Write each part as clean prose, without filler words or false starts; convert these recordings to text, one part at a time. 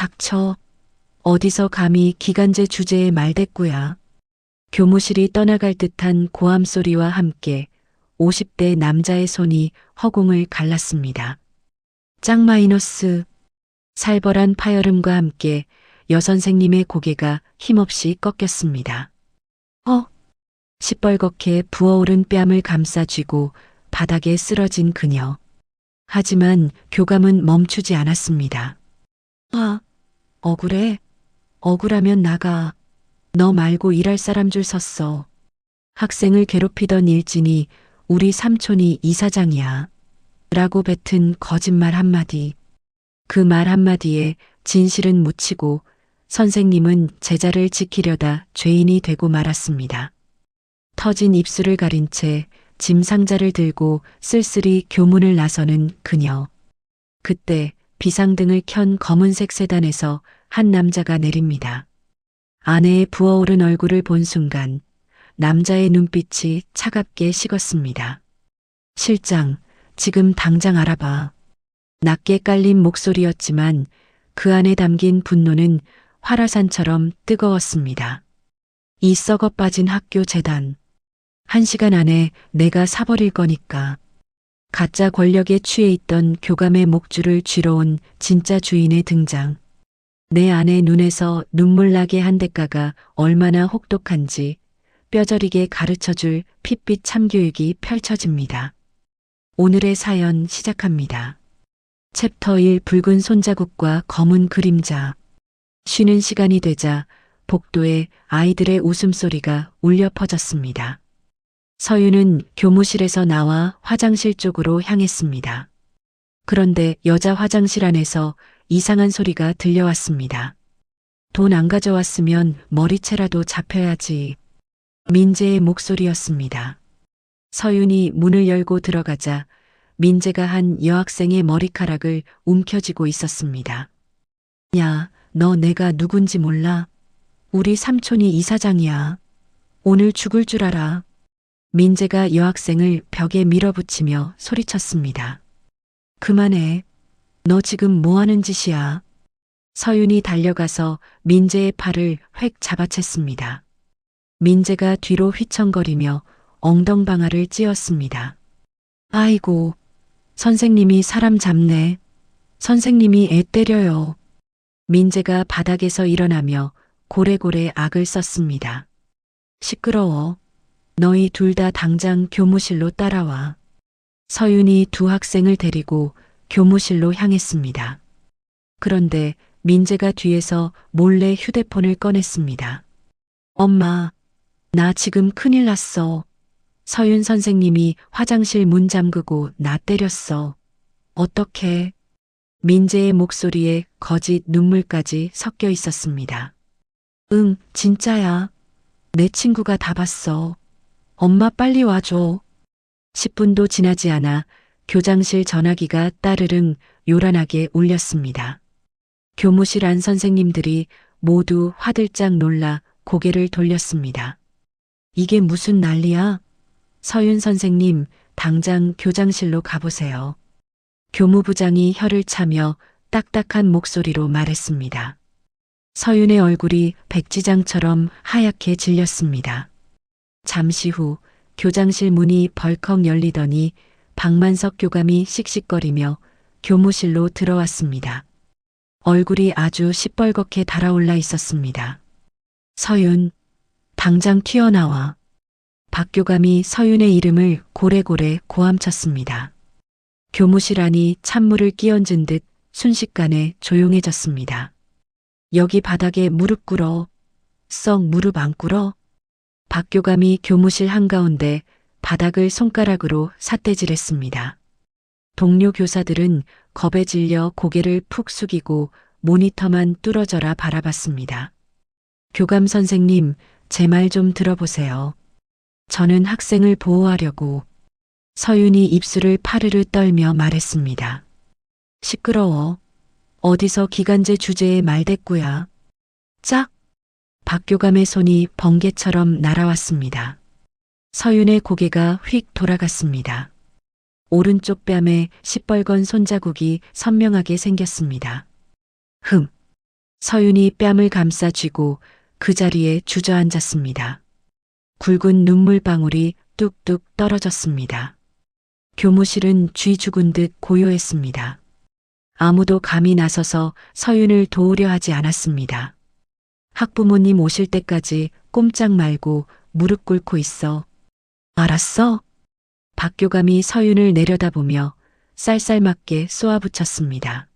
닥쳐. 어디서 감히 기간제 주제에 말대꾸야. 교무실이 떠나갈 듯한 고함 소리와 함께 50대 남자의 손이 허공을 갈랐습니다. 짝 마이너스. 살벌한 파열음과 함께 여선생님의 고개가 힘없이 꺾였습니다. 시뻘겋게 부어오른 뺨을 감싸 쥐고 바닥에 쓰러진 그녀. 하지만 교감은 멈추지 않았습니다. 억울해. 억울하면 나가. 너 말고 일할 사람 줄 섰어. 학생을 괴롭히던 일진이 우리 삼촌이 이사장이야. 라고 뱉은 거짓말 한마디. 그 말 한마디에 진실은 묻히고 선생님은 제자를 지키려다 죄인이 되고 말았습니다. 터진 입술을 가린 채 짐 상자를 들고 쓸쓸히 교문을 나서는 그녀. 그때 비상등을 켠 검은색 세단에서 한 남자가 내립니다. 아내의 부어오른 얼굴을 본 순간 남자의 눈빛이 차갑게 식었습니다. 실장, 지금 당장 알아봐. 낮게 깔린 목소리였지만 그 안에 담긴 분노는 활화산처럼 뜨거웠습니다. 이 썩어 빠진 학교 재단. 1시간 안에 내가 사버릴 거니까. 가짜 권력에 취해 있던 교감의 목줄을 쥐러 온 진짜 주인의 등장. 내 아내 눈에서 눈물 나게 한 대가가 얼마나 혹독한지 뼈저리게 가르쳐줄 핏빛 참교육이 펼쳐집니다. 오늘의 사연 시작합니다. 챕터 1 붉은 손자국과 검은 그림자. 쉬는 시간이 되자 복도에 아이들의 웃음소리가 울려 퍼졌습니다. 서윤은 교무실에서 나와 화장실 쪽으로 향했습니다. 그런데 여자 화장실 안에서 이상한 소리가 들려왔습니다. 돈 안 가져왔으면 머리채라도 잡혀야지. 민재의 목소리였습니다. 서윤이 문을 열고 들어가자 민재가 한 여학생의 머리카락을 움켜쥐고 있었습니다. 야, 너 내가 누군지 몰라? 우리 삼촌이 이사장이야. 오늘 죽을 줄 알아. 민재가 여학생을 벽에 밀어붙이며 소리쳤습니다. 그만해. 너 지금 뭐 하는 짓이야? 서윤이 달려가서 민재의 팔을 획 잡아챘습니다. 민재가 뒤로 휘청거리며 엉덩방아를 찧었습니다. 아이고, 선생님이 사람 잡네. 선생님이 애 때려요. 민재가 바닥에서 일어나며 고래고래 악을 썼습니다. 시끄러워. 너희 둘 다 당장 교무실로 따라와. 서윤이 두 학생을 데리고 교무실로 향했습니다. 그런데 민재가 뒤에서 몰래 휴대폰을 꺼냈습니다. 엄마, 나 지금 큰일 났어. 서윤 선생님이 화장실 문 잠그고 나 때렸어. 어떡해? 민재의 목소리에 거짓 눈물까지 섞여 있었습니다. 응, 진짜야. 내 친구가 다 봤어. 엄마 빨리 와줘. 10분도 지나지 않아 교장실 전화기가 따르릉 요란하게 울렸습니다. 교무실 안 선생님들이 모두 화들짝 놀라 고개를 돌렸습니다. 이게 무슨 난리야? 서윤 선생님, 당장 교장실로 가보세요. 교무부장이 혀를 차며 딱딱한 목소리로 말했습니다. 서윤의 얼굴이 백지장처럼 하얗게 질렸습니다. 잠시 후 교장실 문이 벌컥 열리더니 박만석 교감이 씩씩거리며 교무실로 들어왔습니다. 얼굴이 아주 시뻘겋게 달아올라 있었습니다. 서윤, 당장 튀어나와. 박 교감이 서윤의 이름을 고래고래 고함쳤습니다. 교무실 안이 찬물을 끼얹은 듯 순식간에 조용해졌습니다. 여기 바닥에 무릎 꿇어. 썩 무릎 안 꿇어? 박 교감이 교무실 한가운데 바닥을 손가락으로 삿대질했습니다. 동료 교사들은 겁에 질려 고개를 푹 숙이고 모니터만 뚫어져라 바라봤습니다. 교감 선생님, 제 말 좀 들어보세요. 저는 학생을 보호하려고. 서윤이 입술을 파르르 떨며 말했습니다. 시끄러워. 어디서 기간제 주제에 말대꾸야. 짝! 박교감의 손이 번개처럼 날아왔습니다. 서윤의 고개가 휙 돌아갔습니다. 오른쪽 뺨에 시뻘건 손자국이 선명하게 생겼습니다. 서윤이 뺨을 감싸 쥐고 그 자리에 주저앉았습니다. 굵은 눈물방울이 뚝뚝 떨어졌습니다. 교무실은 쥐 죽은 듯 고요했습니다. 아무도 감히 나서서 서윤을 도우려 하지 않았습니다. 학부모님 오실 때까지 꼼짝 말고 무릎 꿇고 있어. 알았어? 박 교감이 서윤을 내려다보며 쌀쌀맞게 쏘아붙였습니다.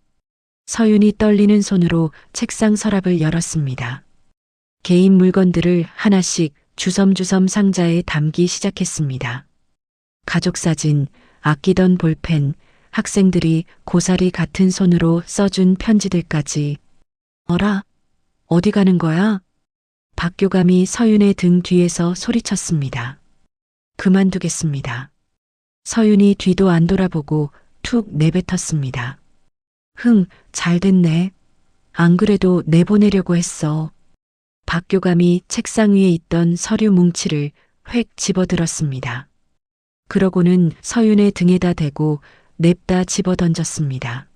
서윤이 떨리는 손으로 책상 서랍을 열었습니다. 개인 물건들을 하나씩 주섬주섬 상자에 담기 시작했습니다. 가족사진, 아끼던 볼펜, 학생들이 고사리 같은 손으로 써준 편지들까지. 어라? 어디 가는 거야? 박 교감이 서윤의 등 뒤에서 소리쳤습니다. 그만두겠습니다. 서윤이 뒤도 안 돌아보고 툭 내뱉었습니다. 잘 됐네. 안 그래도 내보내려고 했어. 박 교감이 책상 위에 있던 서류 뭉치를 획 집어들었습니다. 그러고는 서윤의 등에다 대고 냅다 집어던졌습니다.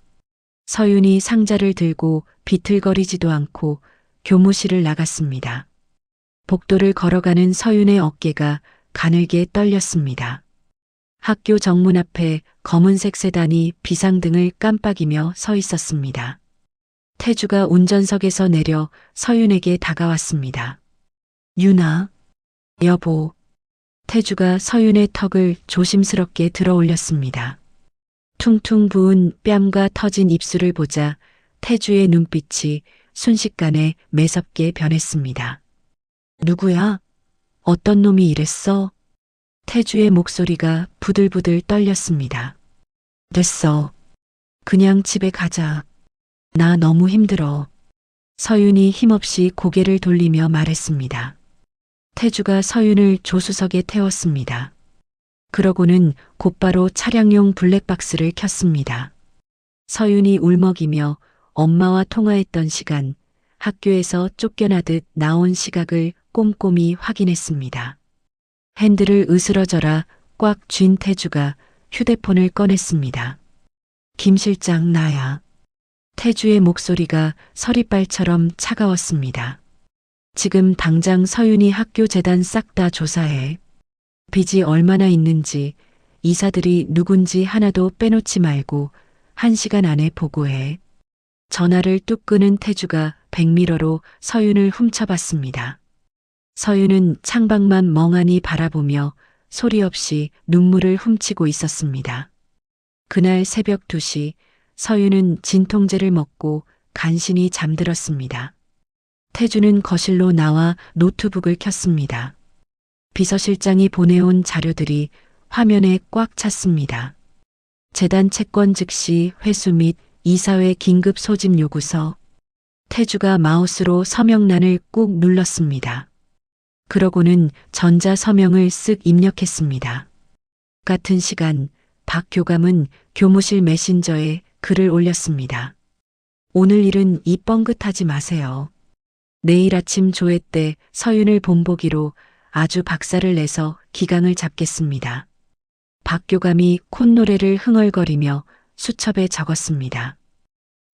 서윤이 상자를 들고 비틀거리지도 않고 교무실을 나갔습니다. 복도를 걸어가는 서윤의 어깨가 가늘게 떨렸습니다. 학교 정문 앞에 검은색 세단이 비상등을 깜빡이며 서 있었습니다. 태주가 운전석에서 내려 서윤에게 다가왔습니다. 윤아, 여보. 태주가 서윤의 턱을 조심스럽게 들어 올렸습니다. 퉁퉁 부은 뺨과 터진 입술을 보자 태주의 눈빛이 순식간에 매섭게 변했습니다. 누구야? 어떤 놈이 이랬어? 태주의 목소리가 부들부들 떨렸습니다. 됐어. 그냥 집에 가자. 나 너무 힘들어. 서윤이 힘없이 고개를 돌리며 말했습니다. 태주가 서윤을 조수석에 태웠습니다. 그러고는 곧바로 차량용 블랙박스를 켰습니다. 서윤이 울먹이며 엄마와 통화했던 시간, 학교에서 쫓겨나듯 나온 시각을 꼼꼼히 확인했습니다. 핸들을 으스러져라 꽉 쥔 태주가 휴대폰을 꺼냈습니다. 김 실장 나야. 태주의 목소리가 서리발처럼 차가웠습니다. 지금 당장 서윤이 학교 재단 싹 다 조사해. 빚이 얼마나 있는지 이사들이 누군지 하나도 빼놓지 말고 1시간 안에 보고해. 전화를 뚝 끄는 태주가 백미러로 서윤을 훔쳐봤습니다. 서윤은 창밖만 멍하니 바라보며 소리 없이 눈물을 훔치고 있었습니다. 그날 새벽 2시 서윤은 진통제를 먹고 간신히 잠들었습니다. 태주는 거실로 나와 노트북을 켰습니다. 비서실장이 보내온 자료들이 화면에 꽉 찼습니다. 재단 채권 즉시 회수 및 이사회 긴급 소집 요구서. 태주가 마우스로 서명란을 꾹 눌렀습니다. 그러고는 전자 서명을 쓱 입력했습니다. 같은 시간 박 교감은 교무실 메신저에 글을 올렸습니다. 오늘 일은 이 뻥긋하지 마세요. 내일 아침 조회 때 서윤을 본보기로 아주 박살을 내서 기강을 잡겠습니다. 박 교감이 콧노래를 흥얼거리며 수첩에 적었습니다.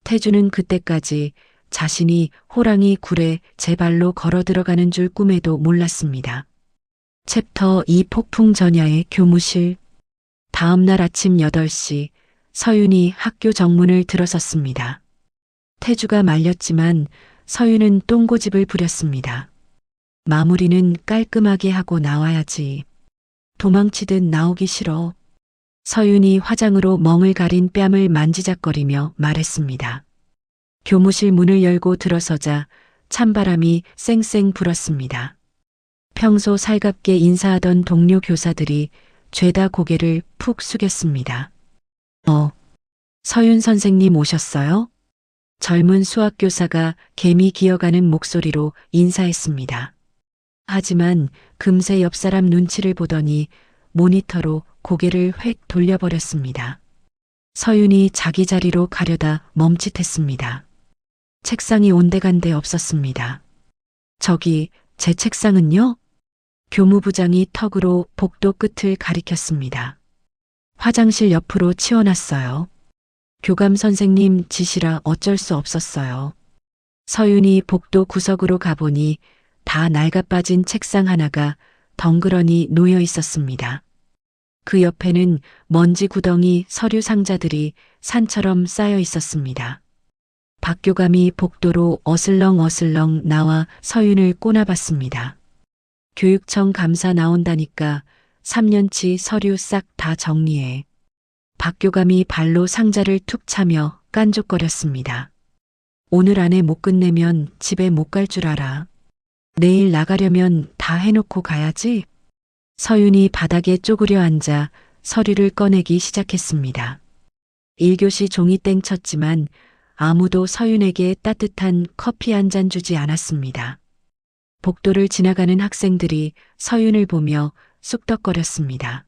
태주는 그때까지 자신이 호랑이 굴에 제 발로 걸어 들어가는 줄 꿈에도 몰랐습니다. 챕터 2 폭풍 전야의 교무실. 다음 날 아침 8시 서윤이 학교 정문을 들어섰습니다. 태주가 말렸지만 서윤은 똥고집을 부렸습니다. 마무리는 깔끔하게 하고 나와야지. 도망치듯 나오기 싫어. 서윤이 화장으로 멍을 가린 뺨을 만지작거리며 말했습니다. 교무실 문을 열고 들어서자 찬바람이 쌩쌩 불었습니다. 평소 살갑게 인사하던 동료 교사들이 죄다 고개를 푹 숙였습니다. 서윤 선생님 오셨어요? 젊은 수학교사가 개미 기어가는 목소리로 인사했습니다. 하지만 금세 옆 사람 눈치를 보더니 모니터로 고개를 획 돌려버렸습니다. 서윤이 자기 자리로 가려다 멈칫했습니다. 책상이 온데간데 없었습니다. 저기 제 책상은요? 교무부장이 턱으로 복도 끝을 가리켰습니다. 화장실 옆으로 치워놨어요. 교감 선생님 지시라 어쩔 수 없었어요. 서윤이 복도 구석으로 가보니 다 낡아빠진 책상 하나가 덩그러니 놓여 있었습니다. 그 옆에는 먼지 구덩이 서류 상자들이 산처럼 쌓여 있었습니다. 박 교감이 복도로 어슬렁어슬렁 나와 서윤을 꼬나봤습니다. 교육청 감사 나온다니까 3년치 서류 싹 다 정리해. 박 교감이 발로 상자를 툭 차며 깐족거렸습니다. 오늘 안에 못 끝내면 집에 못 갈 줄 알아. 내일 나가려면 다 해놓고 가야지. 서윤이 바닥에 쪼그려 앉아 서류를 꺼내기 시작했습니다. 1교시 종이 땡쳤지만 아무도 서윤에게 따뜻한 커피 한 잔 주지 않았습니다. 복도를 지나가는 학생들이 서윤을 보며 쑥덕거렸습니다.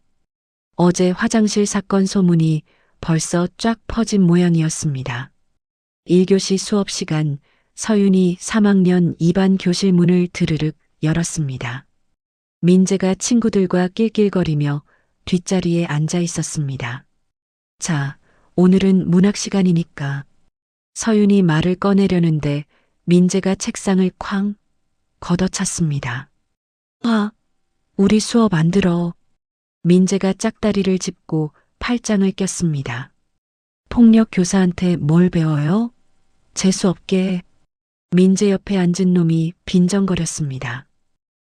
어제 화장실 사건 소문이 벌써 쫙 퍼진 모양이었습니다. 1교시 수업 시간 서윤이 3학년 2반 교실 문을 드르륵 열었습니다. 민재가 친구들과 낄낄거리며 뒷자리에 앉아 있었습니다. 자, 오늘은 문학 시간이니까. 서윤이 말을 꺼내려는데 민재가 책상을 쾅 걷어찼습니다. 아, 우리 수업 안 들어. 민재가 짝다리를 짚고 팔짱을 꼈습니다. 폭력 교사한테 뭘 배워요? 재수 없게. 민재 옆에 앉은 놈이 빈정거렸습니다.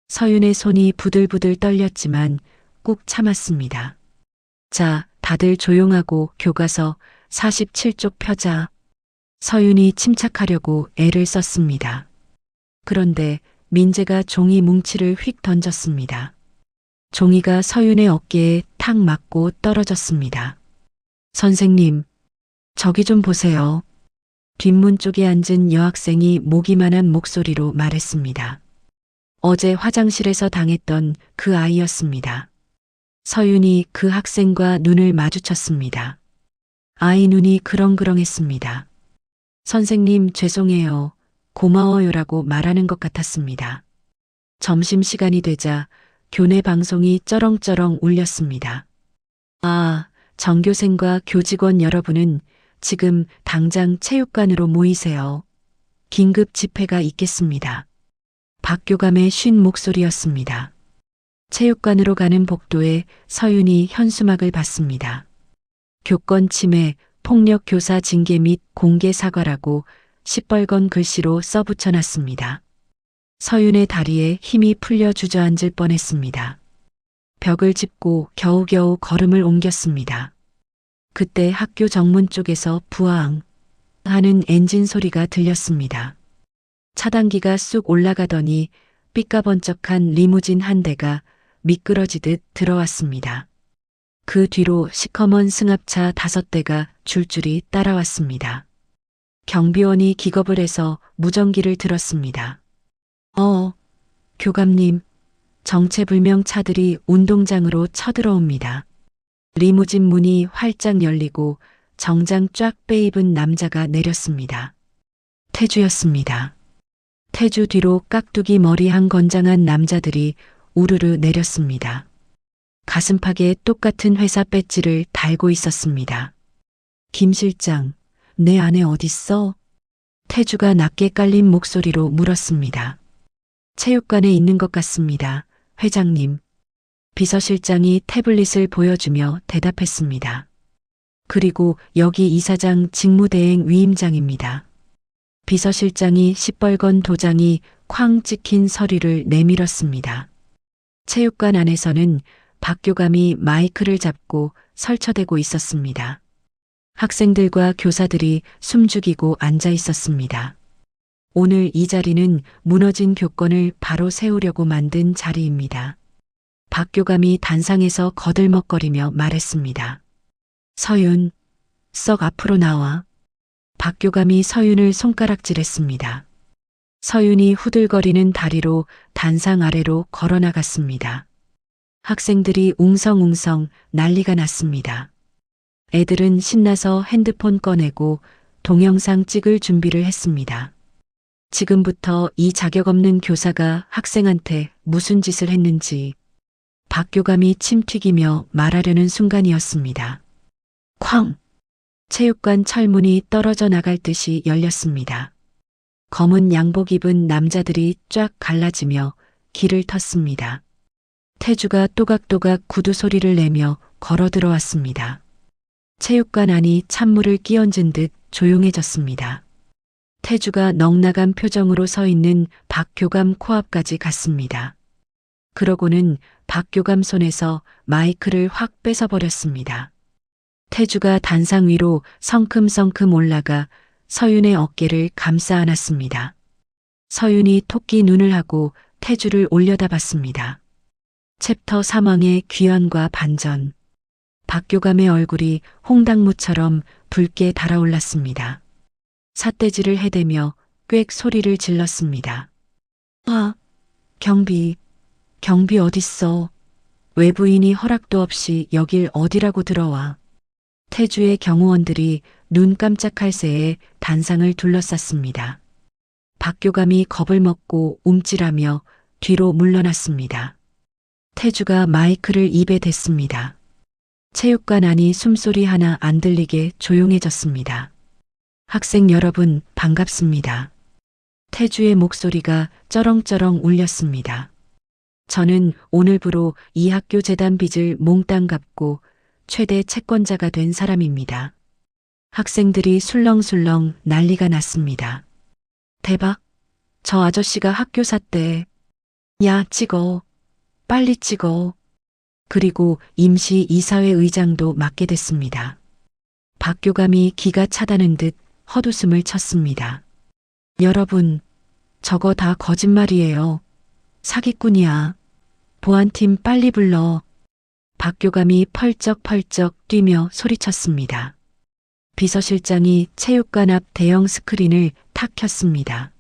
서윤의 손이 부들부들 떨렸지만 꾹 참았습니다. 자, 다들 조용하고 교과서 47쪽 펴자. 서윤이 침착하려고 애를 썼습니다. 그런데 민재가 종이 뭉치를 휙 던졌습니다. 종이가 서윤의 어깨에 탁 맞고 떨어졌습니다. 선생님, 저기 좀 보세요. 뒷문 쪽에 앉은 여학생이 모기만한 목소리로 말했습니다. 어제 화장실에서 당했던 그 아이였습니다. 서윤이 그 학생과 눈을 마주쳤습니다. 아이 눈이 그렁그렁했습니다. 선생님 죄송해요. 고마워요라고 말하는 것 같았습니다. 점심시간이 되자 교내 방송이 쩌렁쩌렁 울렸습니다. 아, 전교생과 교직원 여러분은 지금 당장 체육관으로 모이세요. 긴급 집회가 있겠습니다. 박 교감의 쉰 목소리였습니다. 체육관으로 가는 복도에 서윤이 현수막을 봤습니다. 교권 침해, 폭력 교사 징계 및 공개 사과라고 시뻘건 글씨로 써붙여놨습니다. 서윤의 다리에 힘이 풀려 주저앉을 뻔했습니다. 벽을 짚고 겨우겨우 걸음을 옮겼습니다. 그때 학교 정문 쪽에서 부앙 하는 엔진 소리가 들렸습니다. 차단기가 쑥 올라가더니 삐까번쩍한 리무진 한 대가 미끄러지듯 들어왔습니다. 그 뒤로 시커먼 승합차 5대가 줄줄이 따라왔습니다. 경비원이 기겁을 해서 무전기를 들었습니다. 교감님, 정체불명 차들이 운동장으로 쳐들어옵니다. 리무진 문이 활짝 열리고 정장 쫙 빼입은 남자가 내렸습니다. 태주였습니다. 태주 뒤로 깍두기 머리 한 건장한 남자들이 우르르 내렸습니다. 가슴팍에 똑같은 회사 배지를 달고 있었습니다. 김 실장, 내 아내 어딨어? 태주가 낮게 깔린 목소리로 물었습니다. 체육관에 있는 것 같습니다. 회장님. 비서실장이 태블릿을 보여주며 대답했습니다. 그리고 여기 이사장 직무대행 위임장입니다. 비서실장이 시뻘건 도장이 쾅 찍힌 서류를 내밀었습니다. 체육관 안에서는 박 교감이 마이크를 잡고 설쳐대고 있었습니다. 학생들과 교사들이 숨죽이고 앉아 있었습니다. 오늘 이 자리는 무너진 교권을 바로 세우려고 만든 자리입니다. 박 교감이 단상에서 거들먹거리며 말했습니다. 서윤, 썩 앞으로 나와. 박 교감이 서윤을 손가락질했습니다. 서윤이 후들거리는 다리로 단상 아래로 걸어나갔습니다. 학생들이 웅성웅성 난리가 났습니다. 애들은 신나서 핸드폰 꺼내고 동영상 찍을 준비를 했습니다. 지금부터 이 자격 없는 교사가 학생한테 무슨 짓을 했는지 박 교감이 침 튀기며 말하려는 순간이었습니다. 쾅! 체육관 철문이 떨어져 나갈 듯이 열렸습니다. 검은 양복 입은 남자들이 쫙 갈라지며 길을 텄습니다. 태주가 또각또각 구두 소리를 내며 걸어 들어왔습니다. 체육관 안이 찬물을 끼얹은 듯 조용해졌습니다. 태주가 넉나간 표정으로 서 있는 박교감 코앞까지 갔습니다. 그러고는 박교감 손에서 마이크를 확 뺏어버렸습니다. 태주가 단상 위로 성큼성큼 올라가 서윤의 어깨를 감싸 안았습니다. 서윤이 토끼 눈을 하고 태주를 올려다봤습니다. 챕터 3왕의 귀환과 반전. 박교감의 얼굴이 홍당무처럼 붉게 달아올랐습니다. 삿대질을 해대며 꽥 소리를 질렀습니다. 아, 경비 어딨어. 외부인이 허락도 없이 여길 어디라고 들어와. 태주의 경호원들이 눈 깜짝할 새에 단상을 둘러쌌습니다. 박교감이 겁을 먹고 움찔하며 뒤로 물러났습니다. 태주가 마이크를 입에 댔습니다. 체육관 안이 숨소리 하나 안 들리게 조용해졌습니다. 학생 여러분, 반갑습니다. 태주의 목소리가 쩌렁쩌렁 울렸습니다. 저는 오늘부로 이 학교 재단 빚을 몽땅 갚고 최대 채권자가 된 사람입니다. 학생들이 술렁술렁 난리가 났습니다. 대박! 저 아저씨가 학교 샀대. 야, 찍어. 빨리 찍어. 그리고 임시 이사회 의장도 맡게 됐습니다. 박교감이 기가 차다는 듯 헛웃음을 쳤습니다. 여러분, 저거 다 거짓말이에요. 사기꾼이야. 보안팀 빨리 불러. 박교감이 펄쩍펄쩍 뛰며 소리쳤습니다. 비서실장이 체육관 앞 대형 스크린을 탁 켰습니다.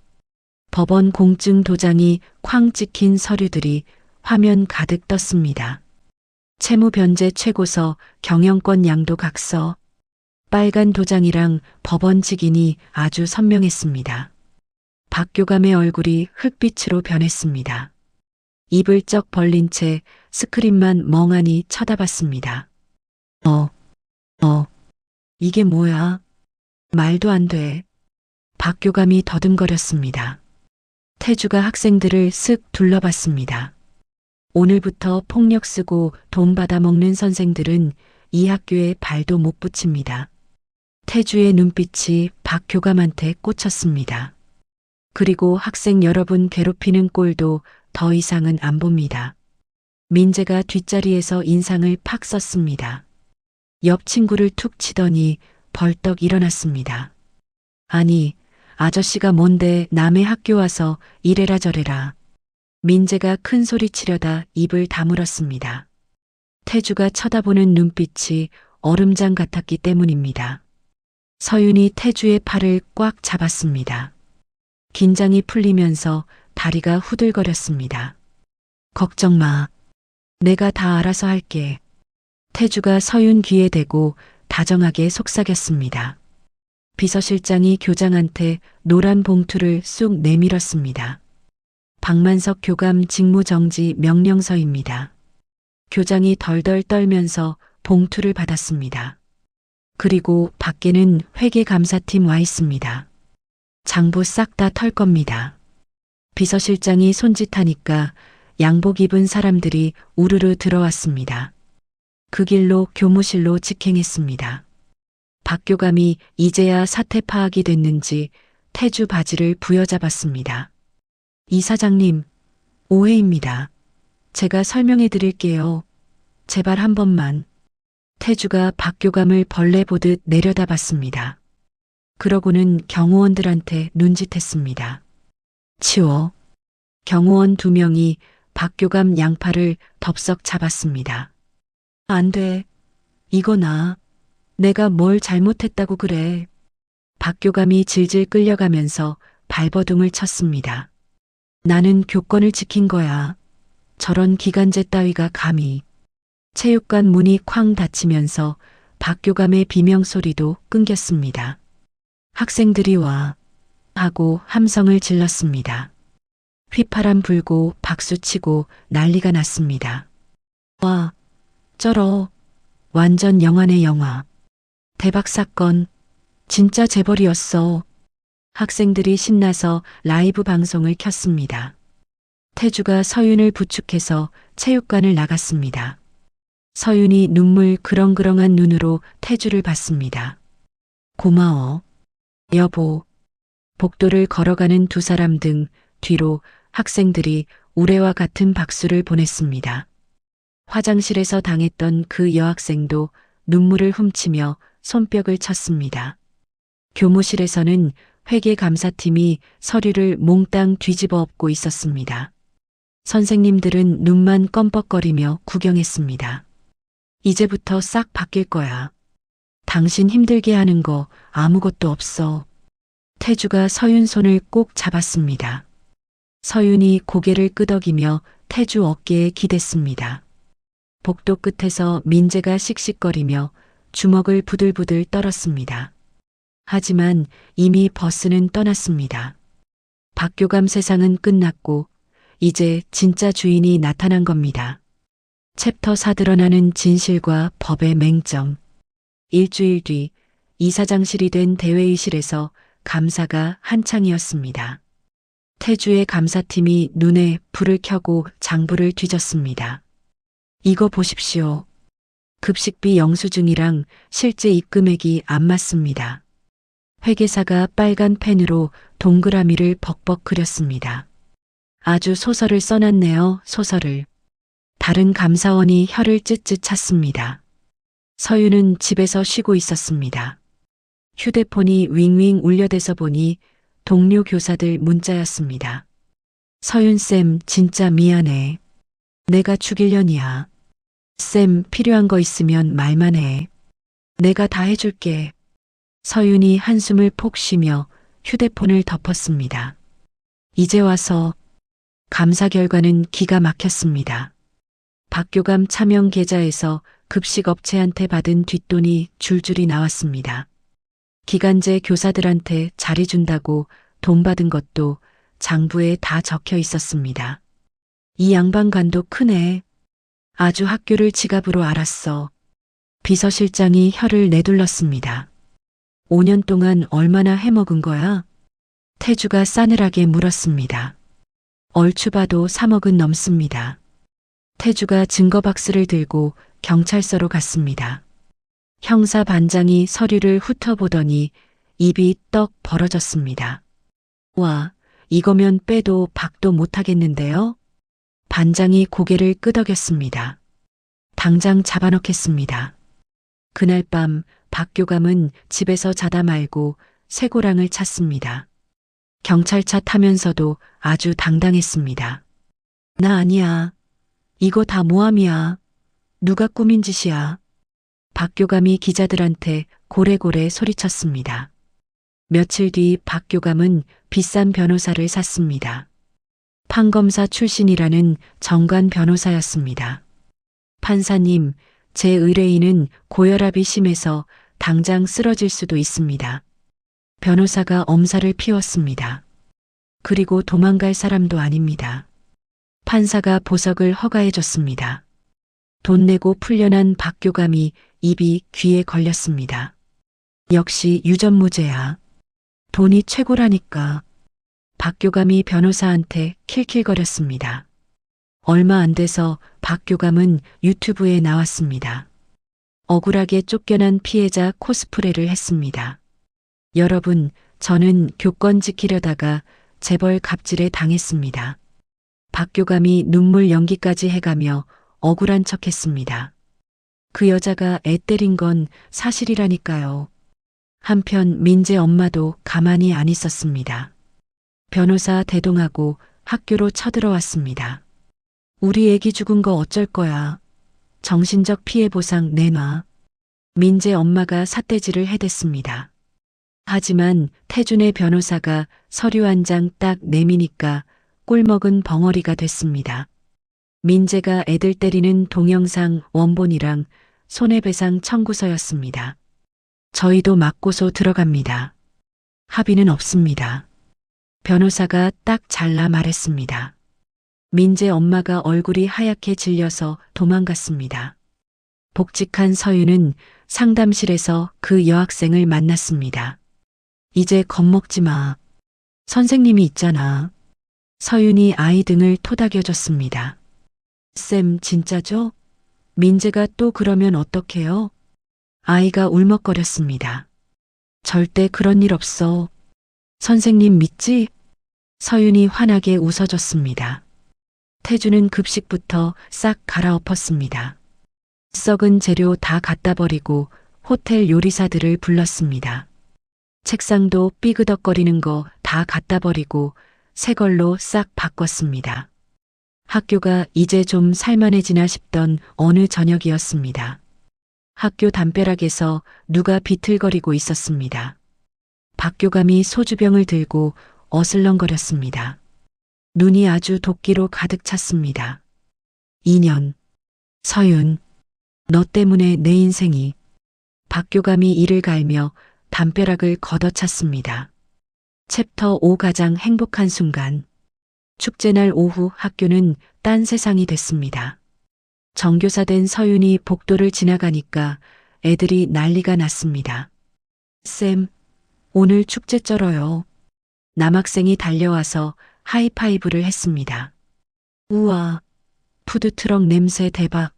법원 공증 도장이 쾅 찍힌 서류들이 화면 가득 떴습니다. 채무 변제 최고서, 경영권 양도 각서, 빨간 도장이랑 법원 직인이 아주 선명했습니다. 박교감의 얼굴이 흑빛으로 변했습니다. 입을 쩍 벌린 채 스크린만 멍하니 쳐다봤습니다. 이게 뭐야? 말도 안 돼. 박교감이 더듬거렸습니다. 태주가 학생들을 쓱 둘러봤습니다. 오늘부터 폭력 쓰고 돈 받아먹는 선생들은 이 학교에 발도 못 붙입니다. 태주의 눈빛이 박교감한테 꽂혔습니다. 그리고 학생 여러분 괴롭히는 꼴도 더 이상은 안 봅니다. 민재가 뒷자리에서 인상을 팍 썼습니다. 옆 친구를 툭 치더니 벌떡 일어났습니다. 아니, 아저씨가 뭔데 남의 학교 와서 이래라 저래라. 민재가 큰 소리 치려다 입을 다물었습니다. 태주가 쳐다보는 눈빛이 얼음장 같았기 때문입니다. 서윤이 태주의 팔을 꽉 잡았습니다. 긴장이 풀리면서 다리가 후들거렸습니다. 걱정 마. 내가 다 알아서 할게. 태주가 서윤 귀에 대고 다정하게 속삭였습니다. 비서실장이 교장한테 노란 봉투를 쑥 내밀었습니다. 박만석 교감 직무정지 명령서입니다. 교장이 덜덜 떨면서 봉투를 받았습니다. 그리고 밖에는 회계감사팀 와 있습니다. 장부 싹 다 털 겁니다. 비서실장이 손짓하니까 양복 입은 사람들이 우르르 들어왔습니다. 그 길로 교무실로 직행했습니다. 박교감이 이제야 사태 파악이 됐는지 태주 바지를 부여잡았습니다. 이사장님, 오해입니다. 제가 설명해 드릴게요. 제발 한 번만. 태주가 박교감을 벌레 보듯 내려다봤습니다. 그러고는 경호원들한테 눈짓했습니다. 치워. 경호원 2명이 박교감 양팔을 덥석 잡았습니다. 안 돼. 이거 나. 내가 뭘 잘못했다고 그래. 박교감이 질질 끌려가면서 발버둥을 쳤습니다. 나는 교권을 지킨 거야. 저런 기간제 따위가 감히. 체육관 문이 쾅 닫히면서 박교감의 비명소리도 끊겼습니다. 학생들이 와 하고 함성을 질렀습니다. 휘파람 불고 박수치고 난리가 났습니다. 와, 쩔어. 완전 영화네 영화. 대박 사건. 진짜 재벌이었어. 학생들이 신나서 라이브 방송을 켰습니다. 태주가 서윤을 부축해서 체육관을 나갔습니다. 서윤이 눈물 그렁그렁한 눈으로 태주를 봤습니다. 고마워. 여보. 복도를 걸어가는 두 사람 등 뒤로 학생들이 우레와 같은 박수를 보냈습니다. 화장실에서 당했던 그 여학생도 눈물을 훔치며 손뼉을 쳤습니다. 교무실에서는 회계감사팀이 서류를 몽땅 뒤집어 엎고 있었습니다. 선생님들은 눈만 껌뻑거리며 구경했습니다. 이제부터 싹 바뀔 거야. 당신 힘들게 하는 거 아무것도 없어. 태주가 서윤 손을 꼭 잡았습니다. 서윤이 고개를 끄덕이며 태주 어깨에 기댔습니다. 복도 끝에서 민재가 씩씩거리며 주먹을 부들부들 떨었습니다. 하지만 이미 버스는 떠났습니다. 박교감 세상은 끝났고 이제 진짜 주인이 나타난 겁니다. 챕터 4 드러나는 진실과 법의 맹점. 일주일 뒤 이사장실이 된 대회의실에서 감사가 한창이었습니다. 태주의 감사팀이 눈에 불을 켜고 장부를 뒤졌습니다. 이거 보십시오. 급식비 영수증이랑 실제 입금액이 안 맞습니다. 회계사가 빨간 펜으로 동그라미를 벅벅 그렸습니다. 아주 소설을 써놨네요, 소설을. 다른 감사원이 혀를 찢찢 찼습니다. 서윤은 집에서 쉬고 있었습니다. 휴대폰이 윙윙 울려대서 보니 동료 교사들 문자였습니다. 서윤쌤 진짜 미안해. 내가 죽일년이야. 쌤 필요한 거 있으면 말만 해. 내가 다 해줄게. 서윤이 한숨을 폭 쉬며 휴대폰을 덮었습니다. 이제 와서 감사 결과는 기가 막혔습니다. 박교감 차명 계좌에서 급식업체한테 받은 뒷돈이 줄줄이 나왔습니다. 기간제 교사들한테 자리 준다고 돈 받은 것도 장부에 다 적혀 있었습니다. 이 양반간도 크네. 아주 학교를 지갑으로 알았어. 비서실장이 혀를 내둘렀습니다. 5년 동안 얼마나 해먹은 거야? 태주가 싸늘하게 물었습니다. 얼추 봐도 3억은 넘습니다. 태주가 증거박스를 들고 경찰서로 갔습니다. 형사 반장이 서류를 훑어보더니 입이 떡 벌어졌습니다. 와, 이거면 빼도 박도 못하겠는데요? 반장이 고개를 끄덕였습니다. 당장 잡아넣겠습니다. 그날 밤 박교감은 집에서 자다 말고 쇠고랑을 찼습니다. 경찰차 타면서도 아주 당당했습니다. 나 아니야. 이거 다 모함이야. 누가 꾸민 짓이야. 박교감이 기자들한테 고래고래 소리쳤습니다. 며칠 뒤 박교감은 비싼 변호사를 샀습니다. 판검사 출신이라는 정관 변호사였습니다. 판사님, 제 의뢰인은 고혈압이 심해서 당장 쓰러질 수도 있습니다. 변호사가 엄살을 피웠습니다. 그리고 도망갈 사람도 아닙니다. 판사가 보석을 허가해 줬습니다. 돈 내고 풀려난 박교감이 입이 귀에 걸렸습니다. 역시 유전무죄야. 돈이 최고라니까. 박교감이 변호사한테 킬킬거렸습니다. 얼마 안 돼서 박교감은 유튜브에 나왔습니다. 억울하게 쫓겨난 피해자 코스프레를 했습니다. 여러분, 저는 교권 지키려다가 재벌 갑질에 당했습니다. 박교감이 눈물 연기까지 해가며 억울한 척했습니다. 그 여자가 애 때린 건 사실이라니까요. 한편 민재 엄마도 가만히 안 있었습니다. 변호사 대동하고 학교로 쳐들어왔습니다. 우리 애기 죽은 거 어쩔 거야. 정신적 피해 보상 내놔. 민재 엄마가 삿대질을 해댔습니다. 하지만 태준의 변호사가 서류 한 장 딱 내미니까 꿀먹은 벙어리가 됐습니다. 민재가 애들 때리는 동영상 원본이랑 손해배상 청구서였습니다. 저희도 맞고소 들어갑니다. 합의는 없습니다. 변호사가 딱 잘라 말했습니다. 민재 엄마가 얼굴이 하얗게 질려서 도망갔습니다. 복직한 서윤은 상담실에서 그 여학생을 만났습니다. 이제 겁먹지 마. 선생님이 있잖아. 서윤이 아이 등을 토닥여줬습니다. 쌤, 진짜죠? 민재가 또 그러면 어떡해요? 아이가 울먹거렸습니다. 절대 그런 일 없어. 선생님 믿지? 서윤이 환하게 웃어줬습니다. 태주는 급식부터 싹 갈아엎었습니다. 썩은 재료 다 갖다 버리고 호텔 요리사들을 불렀습니다. 책상도 삐그덕거리는 거 다 갖다 버리고 새 걸로 싹 바꿨습니다. 학교가 이제 좀 살만해지나 싶던 어느 저녁이었습니다. 학교 담벼락에서 누가 비틀거리고 있었습니다. 박교감이 소주병을 들고 어슬렁거렸습니다. 눈이 아주 도끼로 가득 찼습니다. 2년. 서윤. 너 때문에 내 인생이. 박교감이 이를 갈며 담벼락을 걷어찼습니다. 챕터 5 가장 행복한 순간. 축제날 오후 학교는 딴 세상이 됐습니다. 정교사 된 서윤이 복도를 지나가니까 애들이 난리가 났습니다. 쌤, 오늘 축제 쩔어요. 남학생이 달려와서 하이파이브를 했습니다. 우와, 푸드트럭 냄새 대박.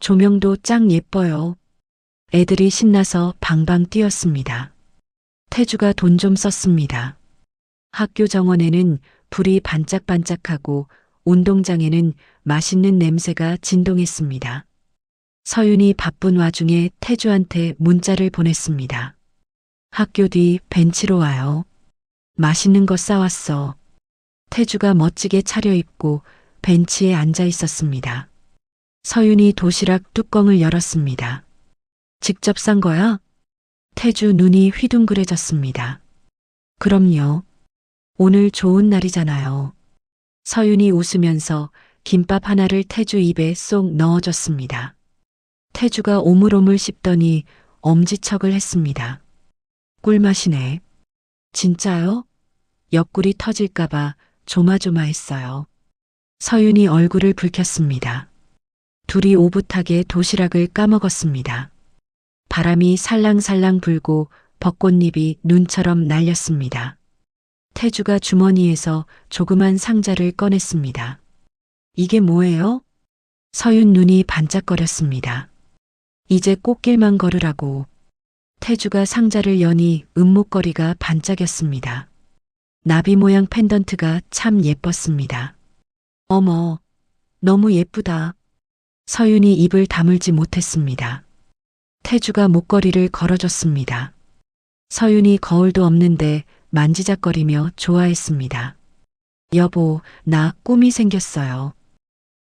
조명도 짱 예뻐요. 애들이 신나서 방방 뛰었습니다. 태주가 돈 좀 썼습니다. 학교 정원에는 불이 반짝반짝하고 운동장에는 맛있는 냄새가 진동했습니다. 서윤이 바쁜 와중에 태주한테 문자를 보냈습니다. 학교 뒤 벤치로 와요. 맛있는 거 싸왔어. 태주가 멋지게 차려입고 벤치에 앉아 있었습니다. 서윤이 도시락 뚜껑을 열었습니다. 직접 싼 거야? 태주 눈이 휘둥그레졌습니다. 그럼요. 오늘 좋은 날이잖아요. 서윤이 웃으면서 김밥 하나를 태주 입에 쏙 넣어줬습니다. 태주가 오물오물 씹더니 엄지척을 했습니다. 꿀맛이네. 진짜요? 옆구리 터질까봐 조마조마했어요. 서윤이 얼굴을 붉혔습니다. 둘이 오붓하게 도시락을 까먹었습니다. 바람이 살랑살랑 불고 벚꽃잎이 눈처럼 날렸습니다. 태주가 주머니에서 조그만 상자를 꺼냈습니다. 이게 뭐예요? 서윤 눈이 반짝거렸습니다. 이제 꽃길만 걸으라고. 태주가 상자를 여니 은목걸이가 반짝였습니다. 나비 모양 펜던트가 참 예뻤습니다. 어머, 너무 예쁘다. 서윤이 입을 다물지 못했습니다. 태주가 목걸이를 걸어줬습니다. 서윤이 거울도 없는데 만지작거리며 좋아했습니다. 여보, 나 꿈이 생겼어요.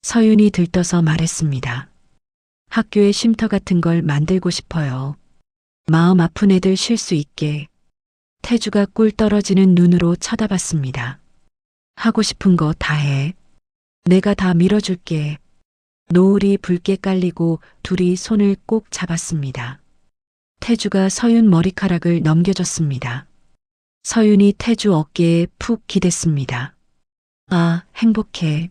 서윤이 들떠서 말했습니다. 학교에 쉼터 같은 걸 만들고 싶어요. 마음 아픈 애들 쉴 수 있게. 태주가 꿀 떨어지는 눈으로 쳐다봤습니다. 하고 싶은 거 다 해. 내가 다 밀어줄게. 노을이 붉게 깔리고 둘이 손을 꼭 잡았습니다. 태주가 서윤 머리카락을 넘겨줬습니다. 서윤이 태주 어깨에 푹 기댔습니다. 아, 행복해.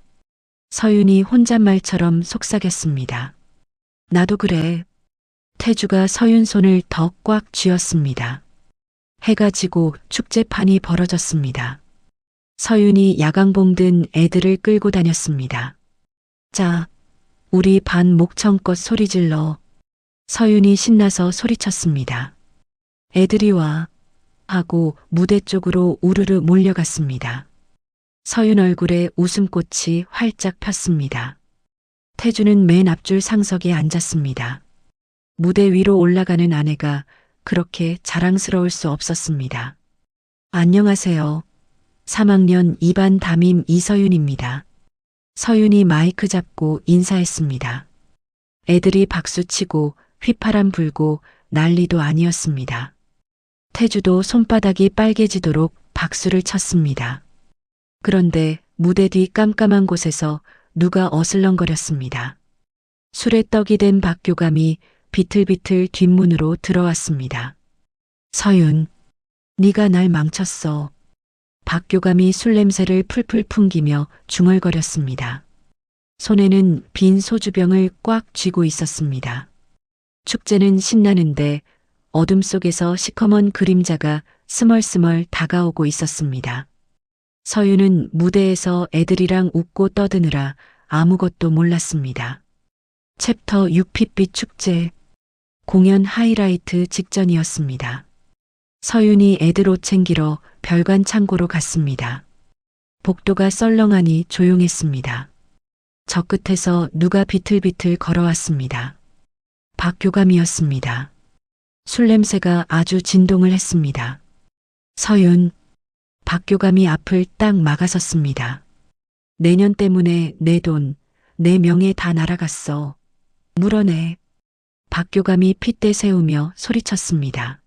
서윤이 혼잣말처럼 속삭였습니다. 나도 그래. 태주가 서윤 손을 더 꽉 쥐었습니다. 해가 지고 축제판이 벌어졌습니다. 서윤이 야광봉 든 애들을 끌고 다녔습니다. 자, 우리 반 목청껏 소리질러. 서윤이 신나서 소리쳤습니다. 애들이 와. 하고 무대 쪽으로 우르르 몰려갔습니다. 서윤 얼굴에 웃음꽃이 활짝 폈습니다. 태주는 맨 앞줄 상석에 앉았습니다. 무대 위로 올라가는 아내가 그렇게 자랑스러울 수 없었습니다. 안녕하세요. 3학년 2반 담임 이서윤입니다. 서윤이 마이크 잡고 인사했습니다. 애들이 박수치고 휘파람 불고 난리도 아니었습니다. 태주도 손바닥이 빨개지도록 박수를 쳤습니다. 그런데 무대 뒤 깜깜한 곳에서 누가 어슬렁거렸습니다. 술에 떡이 된 박교감이 비틀비틀 뒷문으로 들어왔습니다. 서윤, 네가 날 망쳤어. 박교감이 술 냄새를 풀풀 풍기며 중얼거렸습니다. 손에는 빈 소주병을 꽉 쥐고 있었습니다. 축제는 신나는데 어둠 속에서 시커먼 그림자가 스멀스멀 다가오고 있었습니다. 서윤은 무대에서 애들이랑 웃고 떠드느라 아무것도 몰랐습니다. 챕터 6 핏빛 축제. 공연 하이라이트 직전이었습니다. 서윤이 애들 옷 챙기러 별관 창고로 갔습니다. 복도가 썰렁하니 조용했습니다. 저 끝에서 누가 비틀비틀 걸어왔습니다. 박 교감이었습니다. 술 냄새가 아주 진동을 했습니다. 서윤. 박 교감이 앞을 딱 막아섰습니다. 내년 때문에 내 돈, 내 명예 다 날아갔어. 물어내. 박 교감이 핏대 세우며 소리쳤습니다.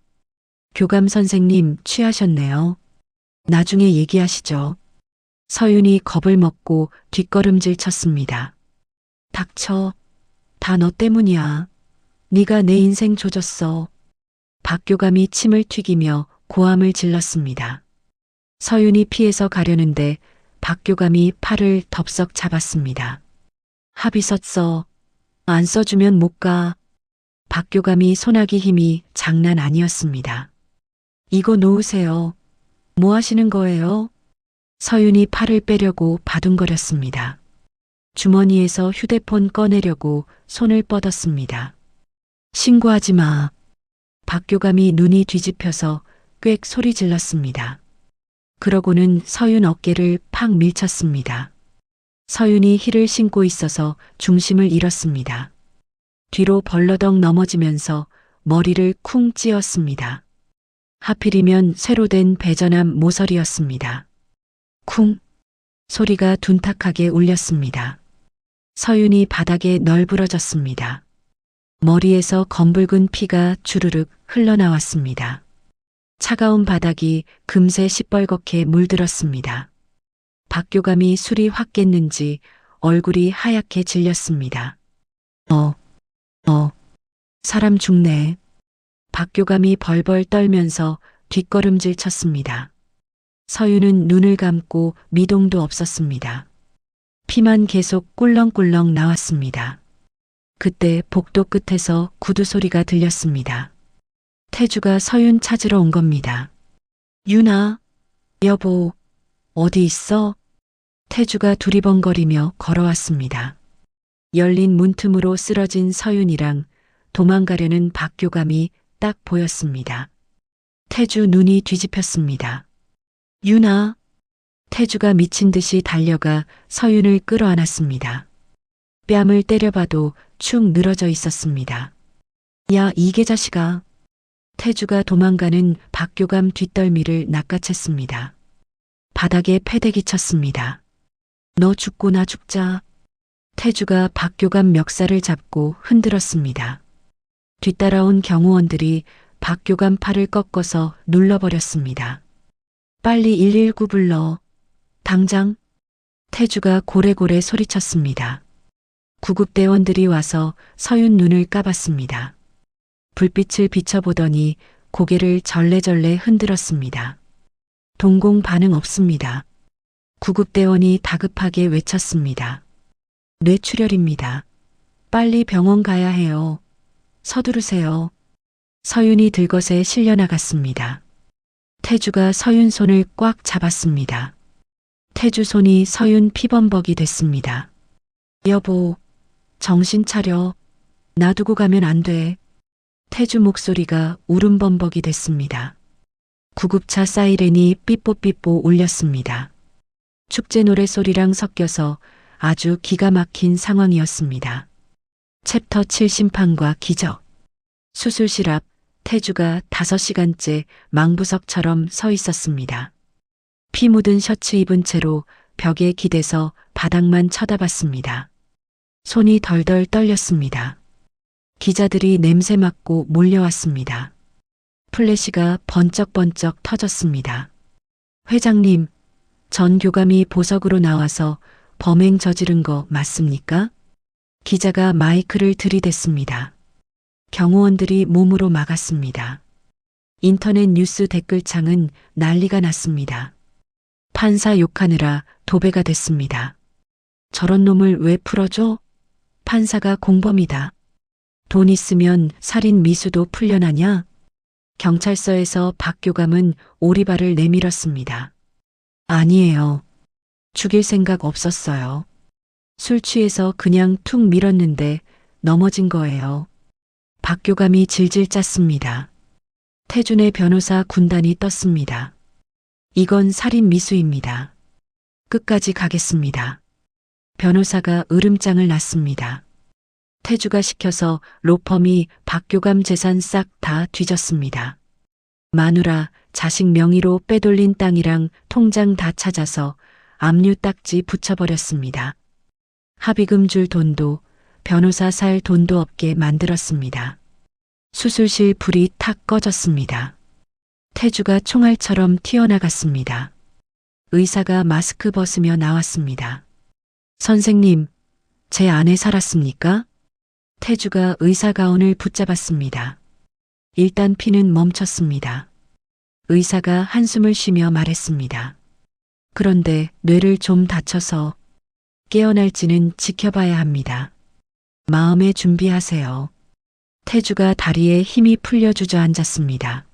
교감 선생님 취하셨네요. 나중에 얘기하시죠. 서윤이 겁을 먹고 뒷걸음질 쳤습니다. 닥쳐. 다 너 때문이야. 네가 내 인생 조졌어. 박 교감이 침을 튀기며 고함을 질렀습니다. 서윤이 피해서 가려는데 박 교감이 팔을 덥석 잡았습니다. 합의 썼어. 안 써주면 못 가. 박 교감이 손아귀 힘이 장난 아니었습니다. 이거 놓으세요. 뭐 하시는 거예요? 서윤이 팔을 빼려고 바둥거렸습니다. 주머니에서 휴대폰 꺼내려고 손을 뻗었습니다. 신고하지 마. 박 교감이 눈이 뒤집혀서 꽥 소리 질렀습니다. 그러고는 서윤 어깨를 팍 밀쳤습니다. 서윤이 힐을 신고 있어서 중심을 잃었습니다. 뒤로 벌러덩 넘어지면서 머리를 쿵 찧었습니다. 하필이면 새로 된 배전함 모서리였습니다. 쿵 소리가 둔탁하게 울렸습니다. 서윤이 바닥에 널브러졌습니다. 머리에서 검붉은 피가 주르륵 흘러나왔습니다. 차가운 바닥이 금세 시뻘겋게 물들었습니다. 박 교감이 술이 확 깼는지 얼굴이 하얗게 질렸습니다. 사람 죽네. 박 교감이 벌벌 떨면서 뒷걸음질 쳤습니다. 서윤은 눈을 감고 미동도 없었습니다. 피만 계속 꿀렁꿀렁 나왔습니다. 그때 복도 끝에서 구두 소리가 들렸습니다. 태주가 서윤 찾으러 온 겁니다. 윤아, 여보, 어디 있어? 태주가 두리번거리며 걸어왔습니다. 열린 문틈으로 쓰러진 서윤이랑 도망가려는 박 교감이 딱 보였습니다. 태주 눈이 뒤집혔습니다. 윤아. 태주가 미친 듯이 달려가 서윤을 끌어안았습니다. 뺨을 때려봐도 축 늘어져 있었습니다. 야, 이게 자식아. 태주가 도망가는 박 교감 뒷덜미를 낚아챘습니다. 바닥에 패대기 쳤습니다. 너 죽고 나 죽자. 태주가 박 교감 멱살을 잡고 흔들었습니다. 뒤따라온 경호원들이 박 교감 팔을 꺾어서 눌러버렸습니다. 빨리 119 불러. 당장. 태주가 고래고래 소리쳤습니다. 구급대원들이 와서 서윤 눈을 까봤습니다. 불빛을 비춰보더니 고개를 절레절레 흔들었습니다. 동공 반응 없습니다. 구급대원이 다급하게 외쳤습니다. 뇌출혈입니다. 빨리 병원 가야 해요. 서두르세요. 서윤이 들것에 실려나갔습니다. 태주가 서윤 손을 꽉 잡았습니다. 태주 손이 서윤 피범벅이 됐습니다. 여보, 정신 차려. 놔두고 가면 안 돼. 태주 목소리가 울음범벅이 됐습니다. 구급차 사이렌이 삐뽀삐뽀 울렸습니다. 축제 노래 소리랑 섞여서 아주 기가 막힌 상황이었습니다. 챕터 7 심판과 기적. 수술실 앞 태주가 5시간째 망부석처럼 서 있었습니다. 피 묻은 셔츠 입은 채로 벽에 기대서 바닥만 쳐다봤습니다. 손이 덜덜 떨렸습니다. 기자들이 냄새 맡고 몰려왔습니다. 플래시가 번쩍번쩍 터졌습니다. 회장님, 전 교감이 보석으로 나와서 범행 저지른 거 맞습니까? 기자가 마이크를 들이댔습니다. 경호원들이 몸으로 막았습니다. 인터넷 뉴스 댓글창은 난리가 났습니다. 판사 욕하느라 도배가 됐습니다. 저런 놈을 왜 풀어줘? 판사가 공범이다. 돈 있으면 살인 미수도 풀려나냐? 경찰서에서 박 교감은 오리발을 내밀었습니다. 아니에요. 죽일 생각 없었어요. 술 취해서 그냥 툭 밀었는데 넘어진 거예요. 박교감이 질질 짰습니다. 태준의 변호사 군단이 떴습니다. 이건 살인 미수입니다. 끝까지 가겠습니다. 변호사가 으름장을 놨습니다. 태주가 시켜서 로펌이 박교감 재산 싹 다 뒤졌습니다. 마누라, 자식 명의로 빼돌린 땅이랑 통장 다 찾아서 압류 딱지 붙여버렸습니다. 합의금 줄 돈도 변호사 살 돈도 없게 만들었습니다. 수술실 불이 탁 꺼졌습니다. 태주가 총알처럼 튀어나갔습니다. 의사가 마스크 벗으며 나왔습니다. 선생님, 제 아내 살았습니까? 태주가 의사 가운을 붙잡았습니다. 일단 피는 멈췄습니다. 의사가 한숨을 쉬며 말했습니다. 그런데 뇌를 좀 다쳐서 깨어날지는 지켜봐야 합니다. 마음의 준비하세요. 태주가 다리에 힘이 풀려 주저앉았습니다.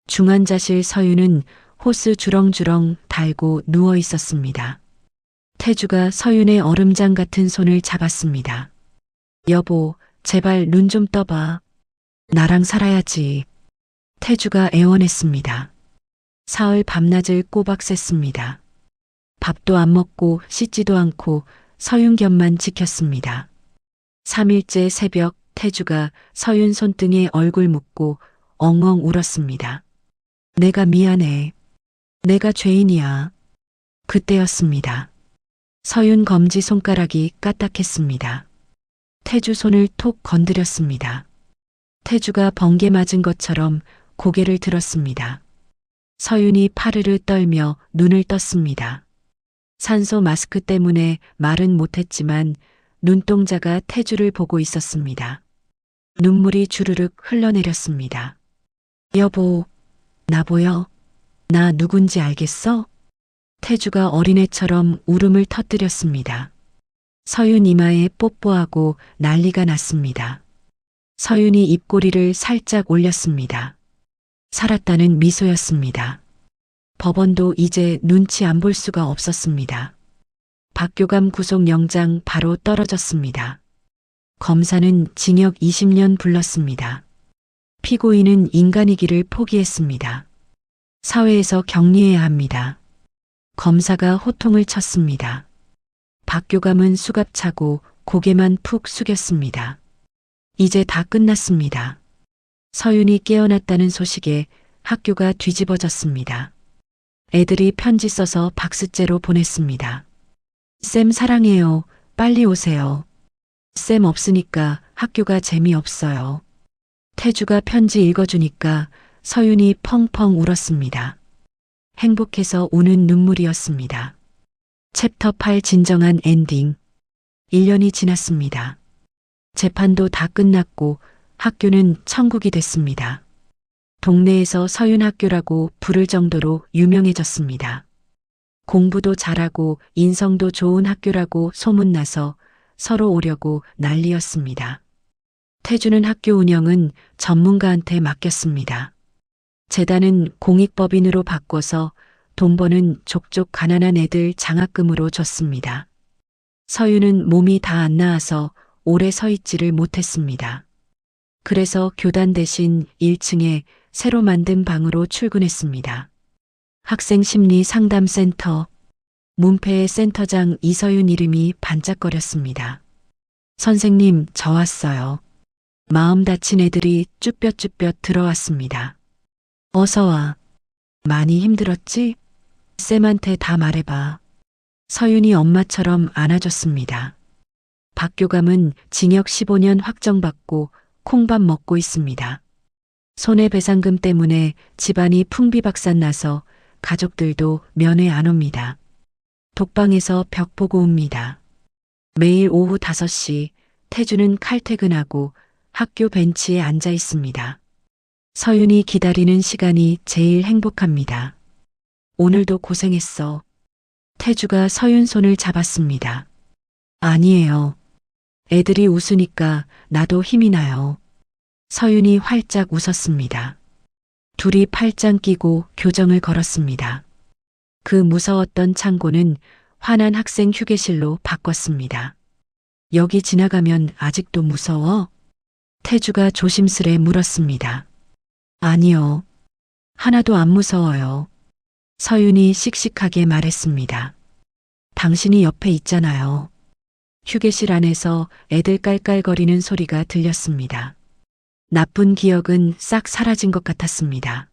중환자실 서윤은 호스 주렁주렁 달고 누워 있었습니다. 태주가 서윤의 얼음장 같은 손을 잡았습니다. 여보, 제발 눈 좀 떠봐. 나랑 살아야지. 태주가 애원했습니다. 사흘 밤낮을 꼬박 샜습니다. 밥도 안 먹고 씻지도 않고 서윤 곁만 지켰습니다. 3일째 새벽 태주가 서윤 손등에 얼굴 묻고 엉엉 울었습니다. 내가 미안해. 내가 죄인이야. 그때였습니다. 서윤 검지 손가락이 까딱했습니다. 태주 손을 톡 건드렸습니다. 태주가 번개 맞은 것처럼 고개를 들었습니다. 서윤이 파르르 떨며 눈을 떴습니다. 산소 마스크 때문에 말은 못했지만 눈동자가 태주를 보고 있었습니다. 눈물이 주르륵 흘러내렸습니다. 여보, 나 보여? 나 누군지 알겠어? 태주가 어린애처럼 울음을 터뜨렸습니다. 서윤 이마에 뽀뽀하고 난리가 났습니다. 서윤이 입꼬리를 살짝 올렸습니다. 살았다는 미소였습니다. 법원도 이제 눈치 안 볼 수가 없었습니다. 박교감 구속영장 바로 떨어졌습니다. 검사는 징역 20년 불렀습니다. 피고인은 인간이기를 포기했습니다. 사회에서 격리해야 합니다. 검사가 호통을 쳤습니다. 박교감은 수갑차고 고개만 푹 숙였습니다. 이제 다 끝났습니다. 서윤이 깨어났다는 소식에 학교가 뒤집어졌습니다. 애들이 편지 써서 박스째로 보냈습니다. 쌤 사랑해요. 빨리 오세요. 쌤 없으니까 학교가 재미없어요. 태주가 편지 읽어주니까 서윤이 펑펑 울었습니다. 행복해서 우는 눈물이었습니다. 챕터 8 진정한 엔딩. 1년이 지났습니다. 재판도 다 끝났고 학교는 천국이 됐습니다. 동네에서 서윤 학교라고 부를 정도로 유명해졌습니다. 공부도 잘하고 인성도 좋은 학교라고 소문나서 서로 오려고 난리였습니다. 태주는 학교 운영은 전문가한테 맡겼습니다. 재단은 공익법인으로 바꿔서 돈 버는 족족 가난한 애들 장학금으로 줬습니다. 서윤은 몸이 다 안 나아서 오래 서 있지를 못했습니다. 그래서 교단 대신 1층에 새로 만든 방으로 출근했습니다. 학생 심리 상담센터. 문패의 센터장 이서윤 이름이 반짝거렸습니다. 선생님, 저 왔어요. 마음 다친 애들이 쭈뼛쭈뼛 들어왔습니다. 어서 와. 많이 힘들었지? 쌤한테 다 말해봐. 서윤이 엄마처럼 안아줬습니다. 박교감은 징역 15년 확정받고 콩밥 먹고 있습니다. 손해배상금 때문에 집안이 풍비박산 나서 가족들도 면회 안 옵니다. 독방에서 벽 보고 웁니다. 매일 오후 5시 태주는 칼퇴근하고 학교 벤치에 앉아 있습니다. 서윤이 기다리는 시간이 제일 행복합니다. 오늘도 고생했어. 태주가 서윤 손을 잡았습니다. 아니에요. 애들이 웃으니까 나도 힘이 나요. 서윤이 활짝 웃었습니다. 둘이 팔짱 끼고 교정을 걸었습니다. 그 무서웠던 창고는 환한 학생 휴게실로 바꿨습니다. 여기 지나가면 아직도 무서워? 태주가 조심스레 물었습니다. 아니요. 하나도 안 무서워요. 서윤이 씩씩하게 말했습니다. 당신이 옆에 있잖아요. 휴게실 안에서 애들 깔깔거리는 소리가 들렸습니다. 나쁜 기억은 싹 사라진 것 같았습니다.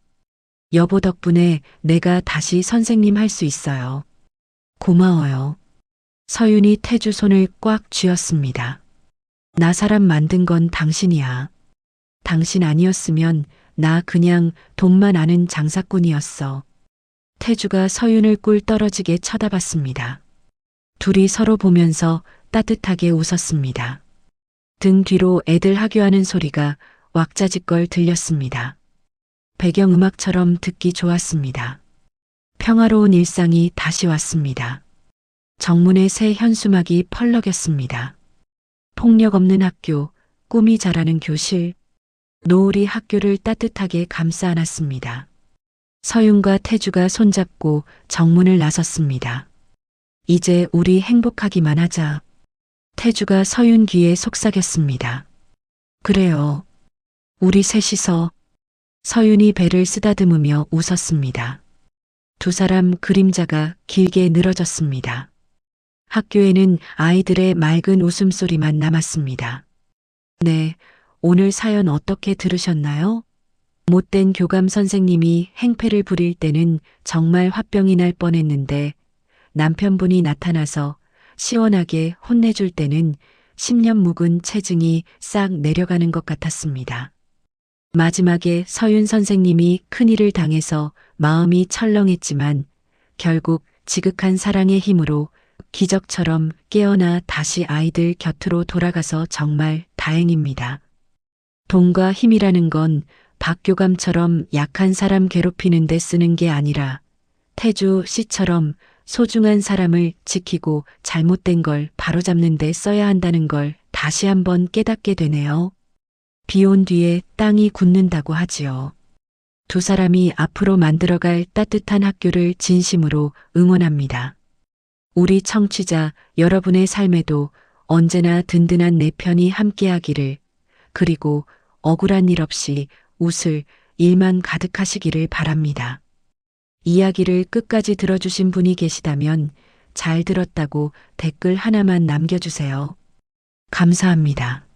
여보 덕분에 내가 다시 선생님 할 수 있어요. 고마워요. 서윤이 태주 손을 꽉 쥐었습니다. 나 사람 만든 건 당신이야. 당신 아니었으면 나 그냥 돈만 아는 장사꾼이었어. 태주가 서윤을 꿀 떨어지게 쳐다봤습니다. 둘이 서로 보면서 따뜻하게 웃었습니다. 등 뒤로 애들 하교하는 소리가 왁자지껄 들렸습니다. 배경음악처럼 듣기 좋았습니다. 평화로운 일상이 다시 왔습니다. 정문에 새 현수막이 펄럭였습니다. 폭력 없는 학교, 꿈이 자라는 교실, 노을이 학교를 따뜻하게 감싸 안았습니다. 서윤과 태주가 손잡고 정문을 나섰습니다. 이제 우리 행복하기만 하자. 태주가 서윤 귀에 속삭였습니다. 그래요. 우리 셋이서. 서윤이 배를 쓰다듬으며 웃었습니다. 두 사람 그림자가 길게 늘어졌습니다. 학교에는 아이들의 맑은 웃음소리만 남았습니다. 네, 오늘 사연 어떻게 들으셨나요? 못된 교감 선생님이 행패를 부릴 때는 정말 화병이 날 뻔했는데 남편분이 나타나서 시원하게 혼내줄 때는 10년 묵은 체증이 싹 내려가는 것 같았습니다. 마지막에 서윤 선생님이 큰일을 당해서 마음이 철렁했지만 결국 지극한 사랑의 힘으로 기적처럼 깨어나 다시 아이들 곁으로 돌아가서 정말 다행입니다. 돈과 힘이라는 건 박교감처럼 약한 사람 괴롭히는 데 쓰는 게 아니라 태주 씨처럼 소중한 사람을 지키고 잘못된 걸 바로잡는 데 써야 한다는 걸 다시 한번 깨닫게 되네요. 비 온 뒤에 땅이 굳는다고 하지요. 두 사람이 앞으로 만들어갈 따뜻한 학교를 진심으로 응원합니다. 우리 청취자 여러분의 삶에도 언제나 든든한 내 편이 함께하기를, 그리고 억울한 일 없이 웃을 일만 가득하시기를 바랍니다. 이야기를 끝까지 들어주신 분이 계시다면 잘 들었다고 댓글 하나만 남겨주세요. 감사합니다.